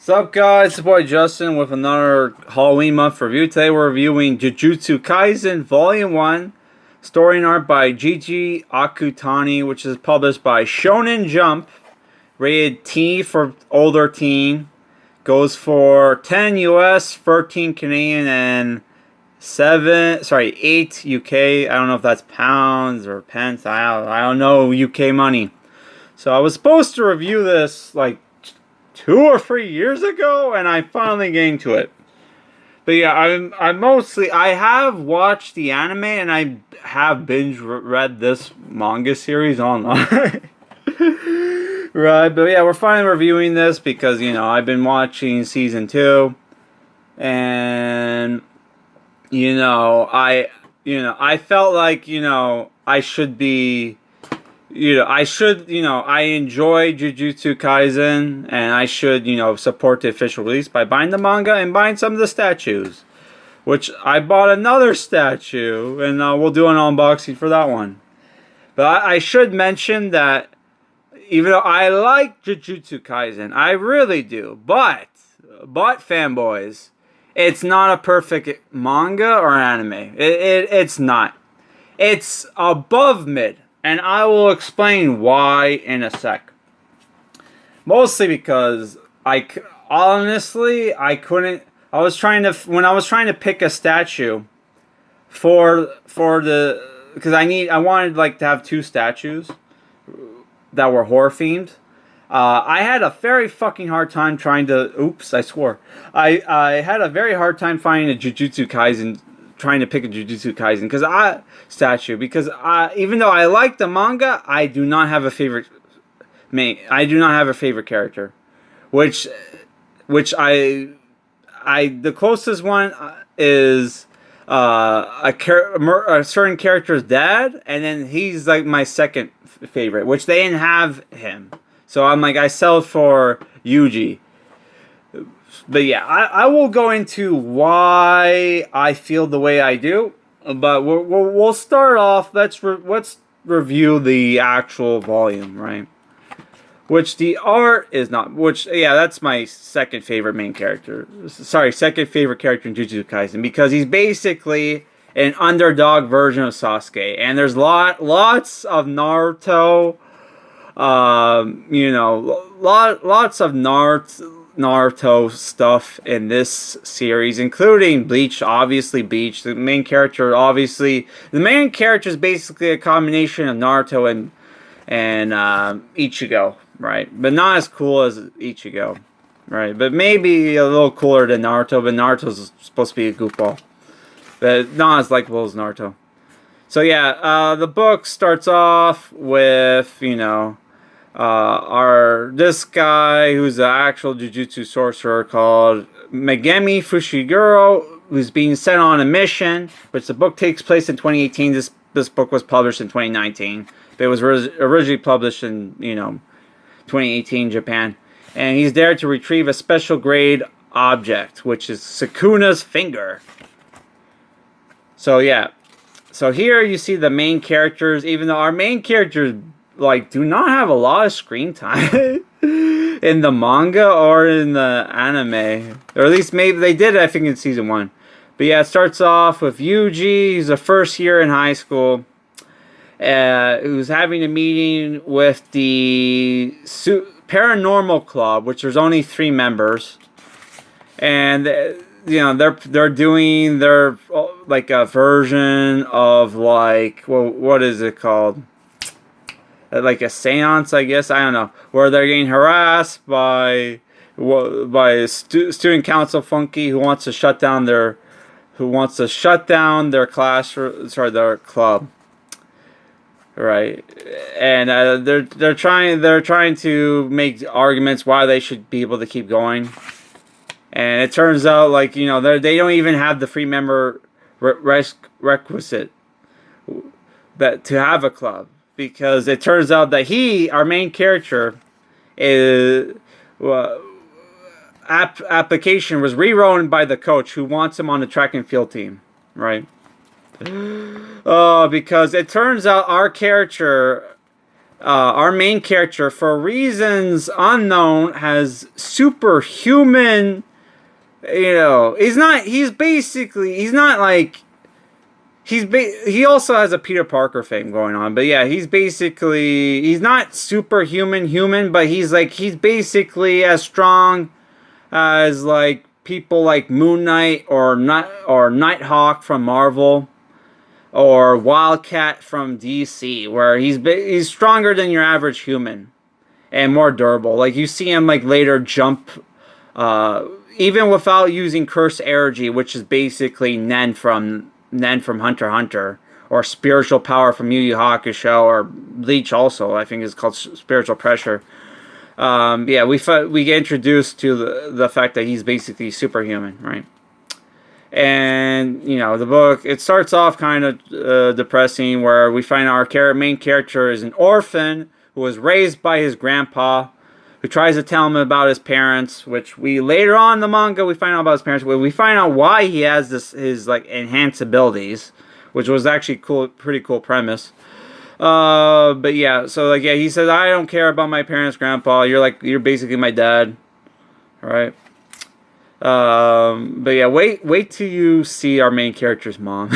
What's up, guys? It's your boy Justin with another Halloween month review. Today we're reviewing Jujutsu Kaisen Volume 1, story and art by Gege Akutani, which is published by Shonen Jump, rated T for older teen, goes for 10 US, 13 Canadian, and 8 UK. I don't know if that's pounds or pence. I don't know UK money. So I was supposed to review this like 2 or 3 years ago, and I finally getting to it. But yeah, I have watched the anime, and I have binge read this manga series online. Right, but yeah, we're finally reviewing this because, I've been watching season 2, and, I felt like, I should be... I enjoy Jujutsu Kaisen, and I should, support the official release by buying the manga and buying some of the statues. Which, I bought another statue, and we'll do an unboxing for that one. But I should mention that, even though I like Jujutsu Kaisen, I really do, but fanboys, it's not a perfect manga or anime. It's not. It's above mid. And I will explain why in a sec. Mostly because I couldn't. When I was trying to pick a statue for the, because I wanted to have 2 statues that were horror themed. I had a very fucking hard time trying to. Oops, I swore. I had a very hard time finding a Jujutsu Kaisen. Trying to pick a Jujutsu Kaisen because even though I like the manga, I do not have a favorite character, which the closest one is a certain character's dad, and then he's like my second favorite, which they didn't have him, so I'm like I settled for Yuji. But yeah, I will go into why I feel the way I do. But we'll start off. Let's review the actual volume, right? Which the art is not. That's my second favorite main character. Second favorite character in Jujutsu Kaisen, because he's basically an underdog version of Sasuke, and there's lots of Naruto. Lots of Naruto stuff in this series, including Bleach. Obviously, Bleach. The main character is basically a combination of Naruto and Ichigo, right? But not as cool as Ichigo, right? But maybe a little cooler than Naruto. But Naruto's supposed to be a goofball, but not as likable as Naruto. So yeah, the book starts off with this guy who's an actual Jujutsu sorcerer called Megami Fushiguro, who's being sent on a mission, which the book takes place in 2018. This book was published in 2019. But it was originally published in 2018 Japan, and he's there to retrieve a special grade object, which is Sukuna's finger. So yeah, so here you see the main characters. Even though our main characters do not have a lot of screen time in the manga or in the anime, or at least maybe they did, I think, in season 1. But yeah, it starts off with Yuji. He's a first year in high school, who's having a meeting with the paranormal club, which there's only 3 members, and they're doing their a version of what is it called? Like a seance, I guess. I don't know. Where they're getting harassed by student council Funky, who wants to shut down their class, their club. Right, and they're trying to make arguments why they should be able to keep going, and it turns out they don't even have the free member requisite that to have a club. Because it turns out that our main character, application was rewritten by the coach who wants him on the track and field team, right? Because it turns out our character our main character, for reasons unknown, has superhuman. You know, he's not. He's not like. He also has a Peter Parker thing going on, but yeah, he's not superhuman human, but he's basically as strong as like people like Moon Knight or Nighthawk from Marvel or Wildcat from DC, where he's stronger than your average human and more durable. Like you see him like later jump, even without using curse energy, which is basically Nen from Hunter x Hunter, or spiritual power from Yu Yu Hakusho, or Bleach also, I think is called spiritual pressure. Yeah, we get introduced to the fact that he's basically superhuman, right? And you know, the book, it starts off kind of depressing, where we find our main character is an orphan who was raised by his grandpa, who tries to tell him about his parents, which we later on in the manga we find out about his parents. We find out why he has his like enhanced abilities, which was actually pretty cool premise. But yeah, so like yeah, he says, I don't care about my parents, grandpa. You're basically my dad, right? But yeah, wait till you see our main character's mom.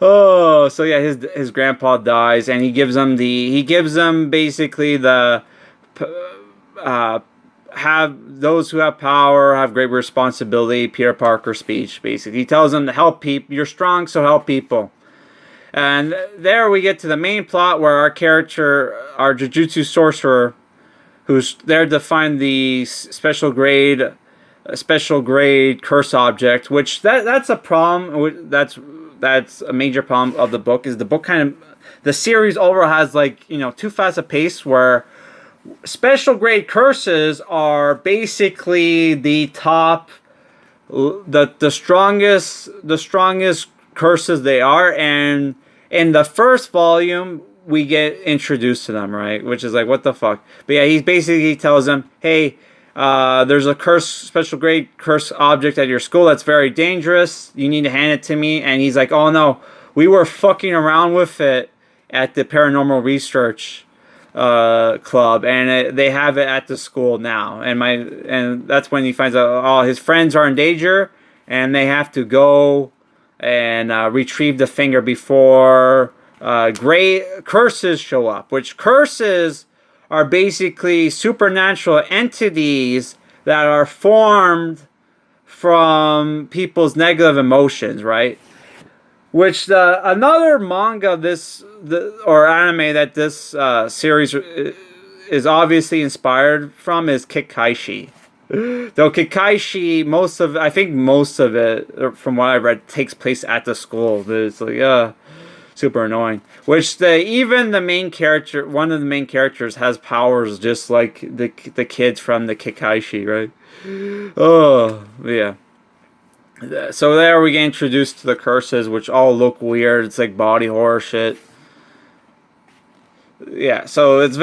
Oh, so yeah, his grandpa dies, and he gives him basically the have those who have power have great responsibility. Peter Parker speech, basically. He tells them to help people. You're strong, so help people. And there we get to the main plot, where our character, our Jujutsu sorcerer, who's there to find the special grade curse object, which that's a problem. That's a major problem of the book. Is the book the series overall has like, you know, too fast a pace, where special grade curses are basically the top, the strongest curses they are, and in the first volume we get introduced to them, right? Which is like, what the fuck? But yeah, he tells them, hey, there's a special grade curse object at your school that's very dangerous. You need to hand it to me. And he's like, oh no, we were fucking around with it at the paranormal research club, and they have it at the school now. And that's when he finds out, oh, his friends are in danger, and they have to go and retrieve the finger before gray curses show up. Which curses are basically supernatural entities that are formed from people's negative emotions, right? Which another manga or anime that this series is obviously inspired from is Kikaishi. Though Kikaishi, most of it, from what I read, takes place at the school. But it's like, super annoying. Which even the main character, one of the main characters, has powers just like the kids from the Kikaishi, right? Oh, yeah. So there we get introduced to the curses, which all look weird. It's like body horror shit. Yeah, so it's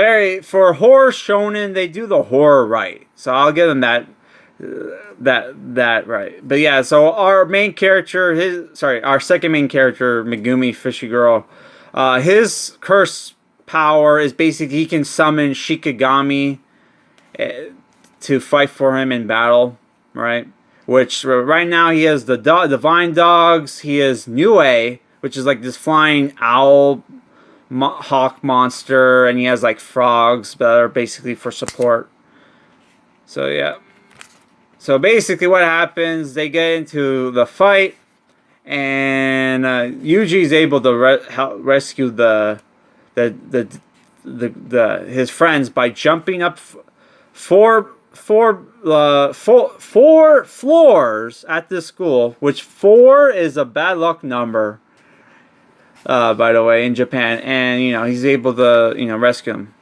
for horror shonen, they do the horror right. So I'll give them that right. But yeah, so our main character, our second main character, Megumi Fishy Girl, his curse power is basically he can summon Shikigami to fight for him in battle, right? Which right now he has the Divine Dogs. He has Nue, which is like this flying owl hawk monster, and he has like frogs that are basically for support. So yeah. So basically, what happens? They get into the fight, and Yuji is able to rescue his friends by jumping up four floors at this school, which 4 is a bad luck number, by the way, in Japan. And he's able to rescue him,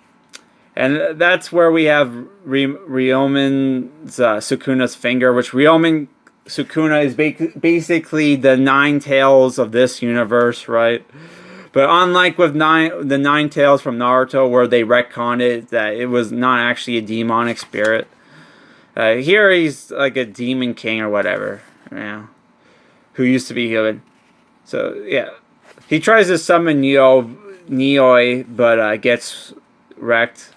and that's where we have Ryomen Sukuna's finger, which Ryomen Sukuna is basically the 9 tails of this universe, right? But unlike with the 9 tails from Naruto, where they retconned it that it was not actually a demonic spirit, here he's like a demon king or whatever, who used to be human. So yeah, he tries to summon Neo Nioi, but gets wrecked.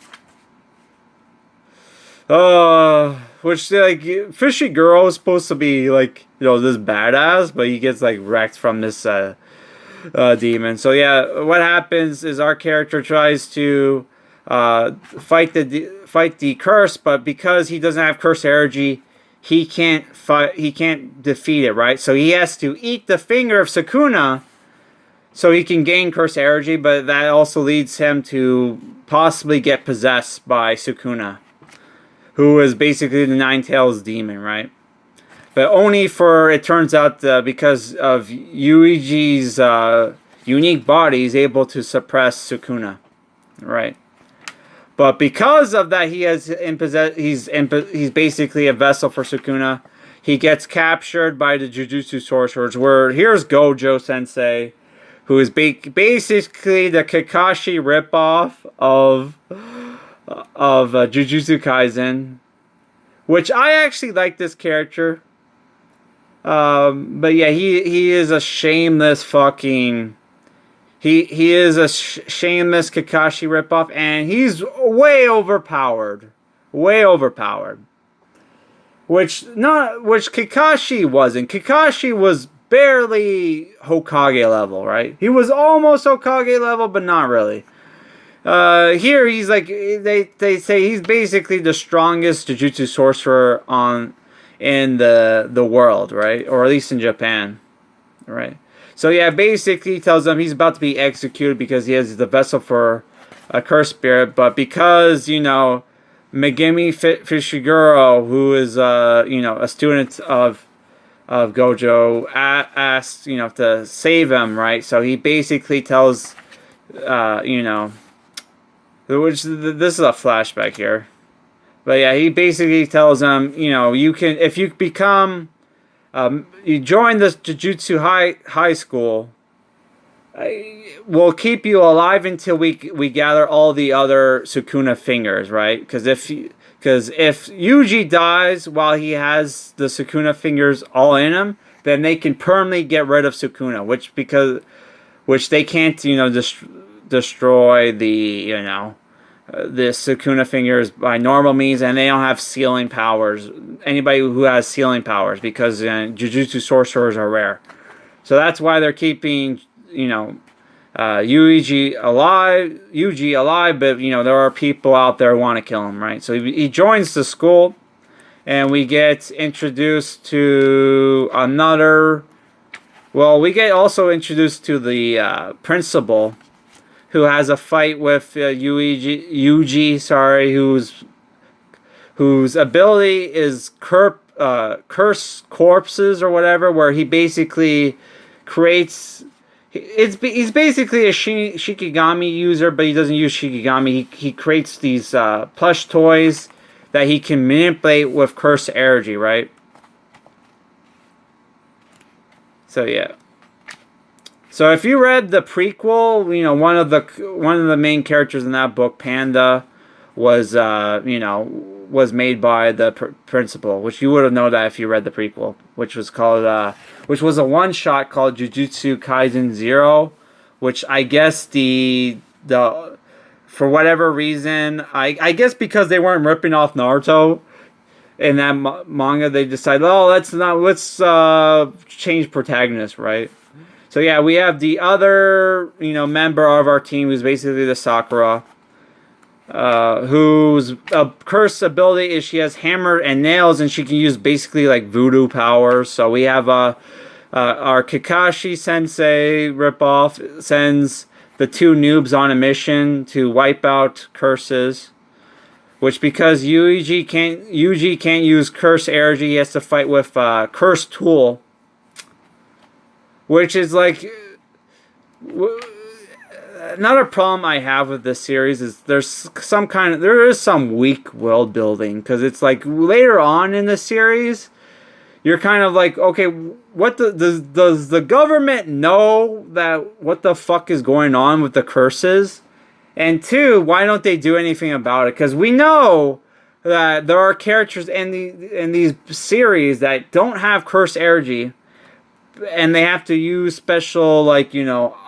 Which like Fishy Girl is supposed to be like this badass, but he gets like wrecked from this demon. So yeah, what happens is our character tries to fight the curse, but because he doesn't have curse energy, he can't fight. He can't defeat it, right? So he has to eat the finger of Sukuna, so he can gain curse energy. But that also leads him to possibly get possessed by Sukuna, who is basically the Nine Tails demon, right? But only for, it turns out, because of Yuichi's unique body, he's able to suppress Sukuna, right? But because of that, he's basically a vessel for Sukuna. He gets captured by the Jujutsu sorcerers, where here's Gojo Sensei, who is basically the Kakashi ripoff of Jujutsu Kaisen, which I actually like this character. But yeah, he is a shameless fucking. He is a shameless Kakashi ripoff, and he's way overpowered. Way overpowered. Which Kakashi wasn't. Kakashi was barely Hokage level, right? He was almost Hokage level, but not really. Here he's like, they say he's basically the strongest Jujutsu sorcerer in the world, right? Or at least in Japan, right? So yeah, basically he tells them he's about to be executed because he has the vessel for a cursed spirit, but because Megami Fushiguro, who is a student of Gojo, asked to save him, right? So he basically tells which this is a flashback here. But yeah, he basically tells him, you can, if you become, you join this Jujutsu high school, we'll keep you alive until we gather all the other Sukuna fingers, right? Because if Yuji dies while he has the Sukuna fingers all in him, then they can permanently get rid of Sukuna, which they can't, destroy the Sukuna fingers by normal means, and they don't have sealing powers. Anybody who has sealing powers, because Jujutsu sorcerers are rare. So that's why they're keeping, Yuji alive, but, there are people out there who want to kill him, right? So he joins the school, and we get introduced to we get also introduced to the principal, who has a fight with Yuji, whose ability is curse corpses or whatever, where he basically creates. He's basically a Shikigami user, but he doesn't use Shikigami. He creates these plush toys that he can manipulate with curse energy, right? So yeah. So if you read the prequel, one of the main characters in that book, Panda, was made by the principal, which you would have known that if you read the prequel, which was a one shot called Jujutsu Kaisen 0, which I guess for whatever reason, I guess because they weren't ripping off Naruto in that manga, they decided, let's change protagonist, right? So yeah, we have the other, member of our team, who's basically the Sakura, whose curse ability is she has hammer and nails, and she can use basically like voodoo powers. So we have our Kakashi Sensei ripoff sends the two noobs on a mission to wipe out curses, which because Yuji can't use curse energy, he has to fight with curse tool. Which is like, another problem I have with this series is there is some weak world building, because it's like later on in the series, you're kind of like, okay, does the government know that what the fuck is going on with the curses? And two, why don't they do anything about it? Because we know that there are characters in these series that don't have curse energy, and they have to use special,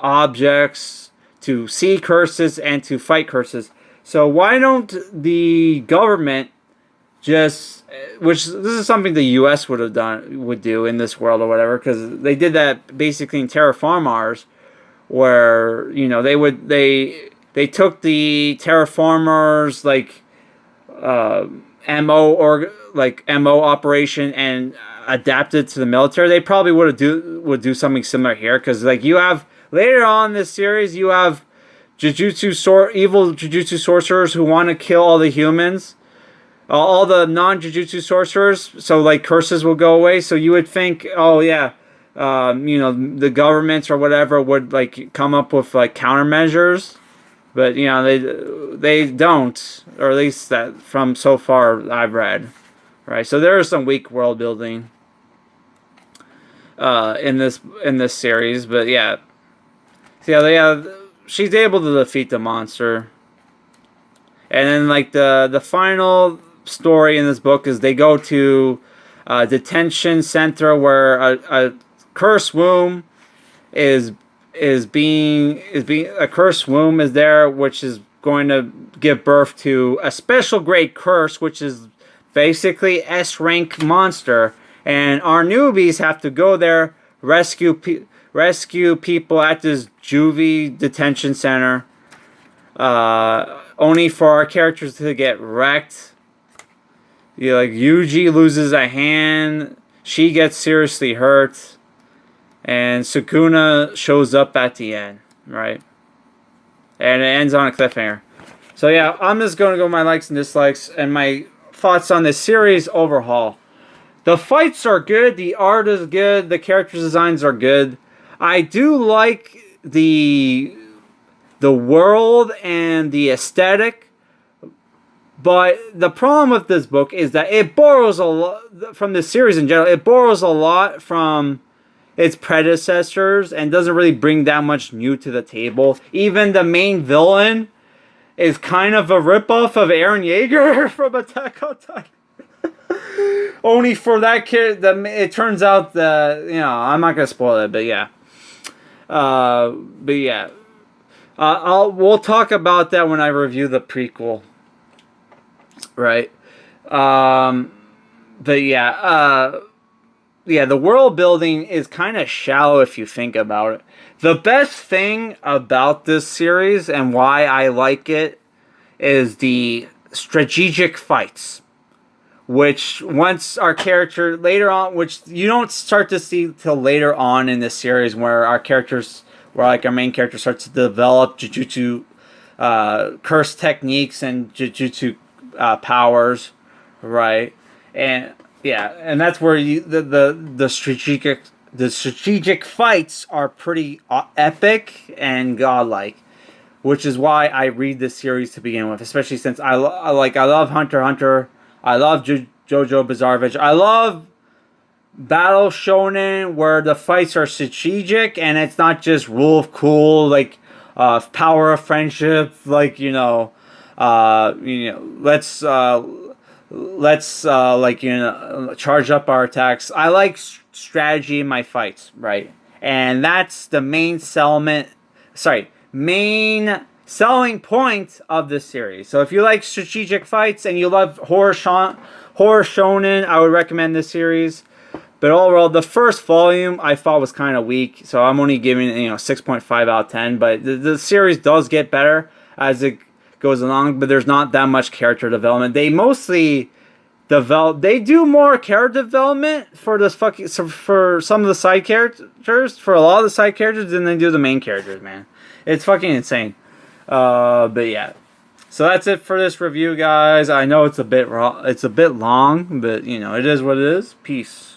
objects to see curses and to fight curses. So why don't the government just, which this is something the U.S. would do in this world or whatever, because they did that basically in Terraform Mars, where they took the terraformers MO operation and adapted to the military. They probably would do something similar here, because you have later on in this series you have evil Jujutsu sorcerers who want to kill all the humans, all the non-Jujutsu sorcerers, so curses will go away. So you would think, oh yeah, the governments or whatever would come up with countermeasures, but they don't, or at least that from so far I've read, right? So there is some weak world building in this series, but yeah, so yeah, she's able to defeat the monster, and then the final story in this book is they go to a detention center where a cursed womb is being a cursed womb is there, which is going to give birth to a special grade curse, which is basically S-rank monster, and our newbies have to go there, rescue people at this juvie detention center, only for our characters to get wrecked. Yuji loses a hand, she gets seriously hurt, and Sukuna shows up at the end, right? And it ends on a cliffhanger. So yeah, I'm just going to go my likes and dislikes and my thoughts on this series overhaul. The fights are good, the art is good, the character designs are good. I do like the world and the aesthetic, but the problem with this book is that it borrows a lot from the series in general. It borrows a lot from its predecessors and doesn't really bring that much new to the table. Even the main villain is kind of a ripoff of Eren Yeager from Attack on Titan. Only for that kid, it turns out that, I'm not going to spoil it, but yeah. We'll talk about that when I review the prequel. Right. But yeah, the world building is kind of shallow if you think about it. The best thing about this series and why I like it is the strategic fights, which once our character later on, which you don't start to see till later on in this series, where our main character starts to develop Jujutsu curse techniques and Jujutsu powers, right? And yeah, and that's where the strategic fights are pretty epic and godlike, which is why I read this series to begin with, especially since I love Hunter x Hunter, I love JoJo Bizarre, I love battle shonen where the fights are strategic and it's not just rule of cool, power of friendship, let's charge up our attacks. I like strategy in my fights, right? And that's the main selling point of this series. So if you like strategic fights and you love horror shonen, I would recommend this series. But overall, the first volume I thought was kind of weak, so I'm only giving it 6.5 out of 10. But the series does get better as it goes along, but there's not that much character development. They mostly do more character development for for some of the side characters, for a lot of the side characters, than they do the main characters, man. It's fucking insane. But yeah. So that's it for this review, guys. I know it's a bit long, but it is what it is. Peace.